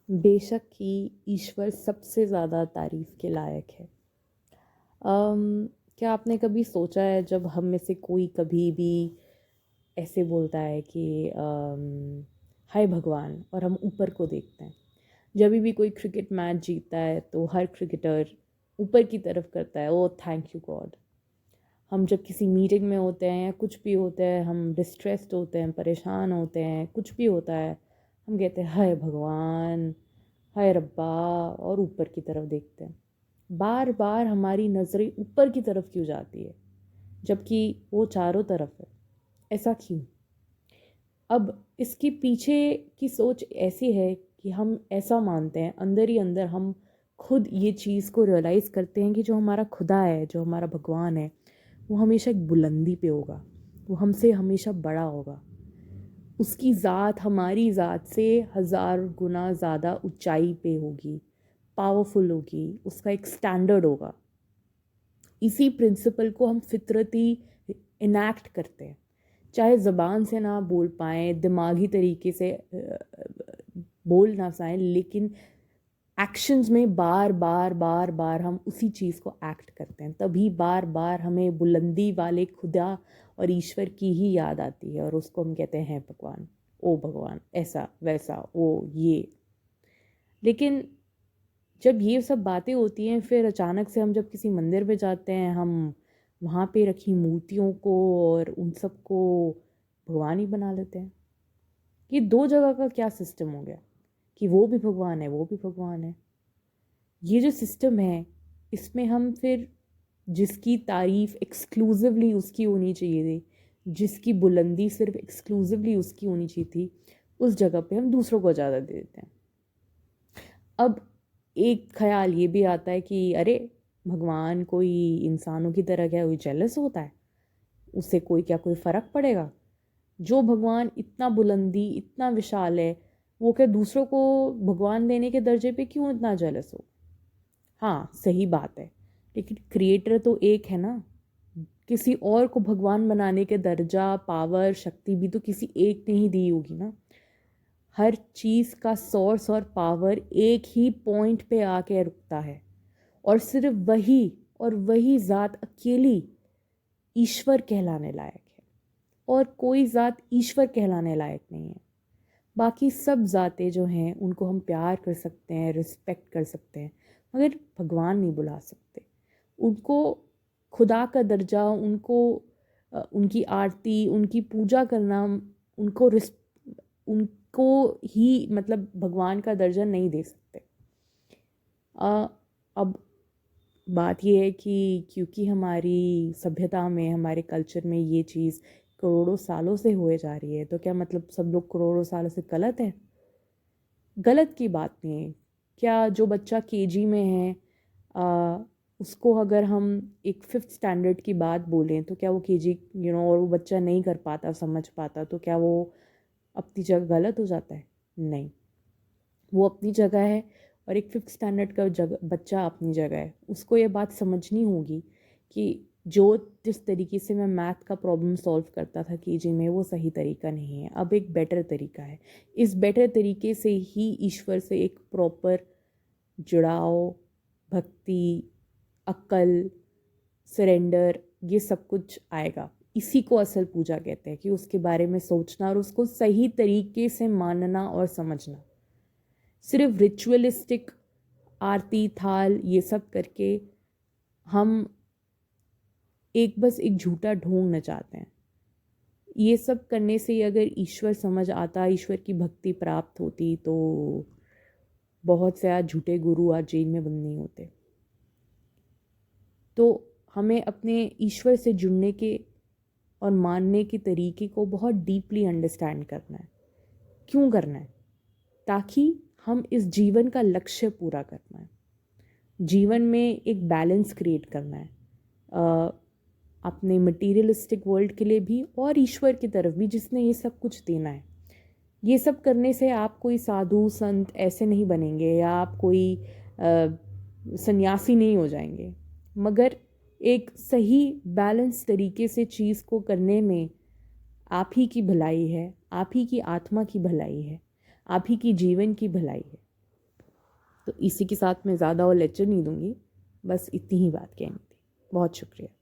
बेशक ही ईश्वर सबसे ज़्यादा तारीफ़ के लायक है। क्या आपने कभी सोचा है जब हम में से कोई कभी भी ऐसे बोलता है कि हाय भगवान, और हम ऊपर को देखते हैं। जब भी कोई क्रिकेट मैच जीतता है तो हर क्रिकेटर ऊपर की तरफ करता है, ओ थैंक यू गॉड। हम जब किसी मीटिंग में होते हैं या कुछ भी होता है, हम डिस्ट्रेस्ड होते हैं, परेशान होते हैं, कुछ भी होता है, हम कहते हैं हाय भगवान, हाय रब्बा, और ऊपर की तरफ देखते हैं। बार बार हमारी नज़रें ऊपर की तरफ क्यों जाती है जबकि वो चारों तरफ है? ऐसा क्यों? अब इसके पीछे की सोच ऐसी है कि हम ऐसा मानते हैं, अंदर ही अंदर हम खुद ये चीज़ को रियलाइज़ करते हैं कि जो हमारा खुदा है, जो हमारा भगवान है, वो हमेशा एक बुलंदी पे होगा, वो हमसे हमेशा बड़ा होगा। उसकी ज़ात हमारी ज़ात से 1000 गुना ज़्यादा ऊंचाई पे होगी, पावरफुल होगी, उसका एक स्टैंडर्ड होगा। इसी प्रिंसिपल को हम फितरती इनैक्ट करते हैं, चाहे ज़बान से ना बोल पाएँ, दिमागी तरीके से बोल ना पाएँ, लेकिन एक्शंस में बार बार बार बार हम उसी चीज़ को एक्ट करते हैं। तभी बार बार हमें बुलंदी वाले खुदा और ईश्वर की ही याद आती है और उसको हम कहते हैं भगवान, ओ भगवान, ऐसा वैसा ओ ये। लेकिन जब ये सब बातें होती हैं, फिर अचानक से हम जब किसी मंदिर में जाते हैं, हम वहाँ पे रखी मूर्तियों को और उन सब को भगवान ही बना लेते हैं। ये दो जगह का क्या सिस्टम हो गया कि वो भी भगवान है, वो भी भगवान है? ये जो सिस्टम है, इसमें हम फिर जिसकी तारीफ़ एक्सक्लूसिवली उसकी होनी चाहिए थी, जिसकी बुलंदी सिर्फ एक्सक्लूसिवली उसकी होनी चाहिए थी, उस जगह पे हम दूसरों को ज़्यादा दे देते हैं। अब एक ख़्याल ये भी आता है कि अरे, भगवान कोई इंसानों की तरह क्या कोई जेलस होता है? उससे कोई क्या कोई फ़र्क पड़ेगा? जो भगवान इतना बुलंदी, इतना विशाल है, वो क्या दूसरों को भगवान देने के दर्जे पे क्यों इतना जेलस हो? हाँ, सही बात है, लेकिन क्रिएटर तो एक है ना। किसी और को भगवान बनाने के दर्जा, पावर, शक्ति भी तो किसी एक ने ही दी होगी ना। हर चीज़ का सोर्स और पावर एक ही पॉइंट पे आके रुकता है, और सिर्फ वही और वही ज़ात अकेली ईश्वर कहलाने लायक है, और कोई ज़ात ईश्वर कहलाने लायक नहीं है। बाकी सब ज़ातें जो हैं उनको हम प्यार कर सकते हैं, रिस्पेक्ट कर सकते हैं, मगर भगवान नहीं बुला सकते। उनको खुदा का दर्जा, उनको उनकी आरती, उनकी पूजा करना, उनको ही मतलब भगवान का दर्जा नहीं दे सकते। अब बात यह है कि क्योंकि हमारी सभ्यता में, हमारे कल्चर में ये चीज़ करोड़ों सालों से हुए जा रही है, तो क्या मतलब सब लोग करोड़ों सालों से गलत है? गलत की बात नहीं है। क्या जो बच्चा केजी में है, उसको अगर हम एक 5th स्टैंडर्ड की बात बोलें, तो क्या वो केजी और वो बच्चा नहीं कर पाता, समझ पाता, तो क्या वो अपनी जगह गलत हो जाता है? नहीं, वो अपनी जगह है, और एक 5th स्टैंडर्ड का बच्चा अपनी जगह है। उसको ये बात समझनी होगी कि जो जिस तरीके से मैं मैथ का प्रॉब्लम सॉल्व करता था केजी में, वो सही तरीका नहीं है। अब एक बेटर तरीका है। इस बेटर तरीके से ही ईश्वर से एक प्रॉपर जुड़ाव, भक्ति, अक्ल, सरेंडर, ये सब कुछ आएगा। इसी को असल पूजा कहते हैं, कि उसके बारे में सोचना और उसको सही तरीके से मानना और समझना। सिर्फ रिचुअलिस्टिक आरती, थाल, ये सब करके हम बस एक झूठा ढोंग नचाते हैं। ये सब करने से अगर ईश्वर समझ आता, ईश्वर की भक्ति प्राप्त होती, तो बहुत से आज झूठे गुरु आज जेल में बंद नहीं होते। तो हमें अपने ईश्वर से जुड़ने के और मानने के तरीके को बहुत डीपली अंडरस्टैंड करना है। क्यों करना है? ताकि हम इस जीवन का लक्ष्य पूरा करना है, जीवन में एक बैलेंस क्रिएट करना है, अपने मटीरियलिस्टिक वर्ल्ड के लिए भी और ईश्वर की तरफ भी, जिसने ये सब कुछ देना है। ये सब करने से आप कोई साधु संत ऐसे नहीं बनेंगे, या आप कोई सन्यासी नहीं हो जाएंगे, मगर एक सही बैलेंस तरीके से चीज़ को करने में आप ही की भलाई है, आप ही की आत्मा की भलाई है, आप ही की जीवन की भलाई है। तो इसी के साथ मैं ज़्यादा और लेक्चर नहीं दूँगी, बस इतनी ही बात कहनी थी। बहुत शुक्रिया।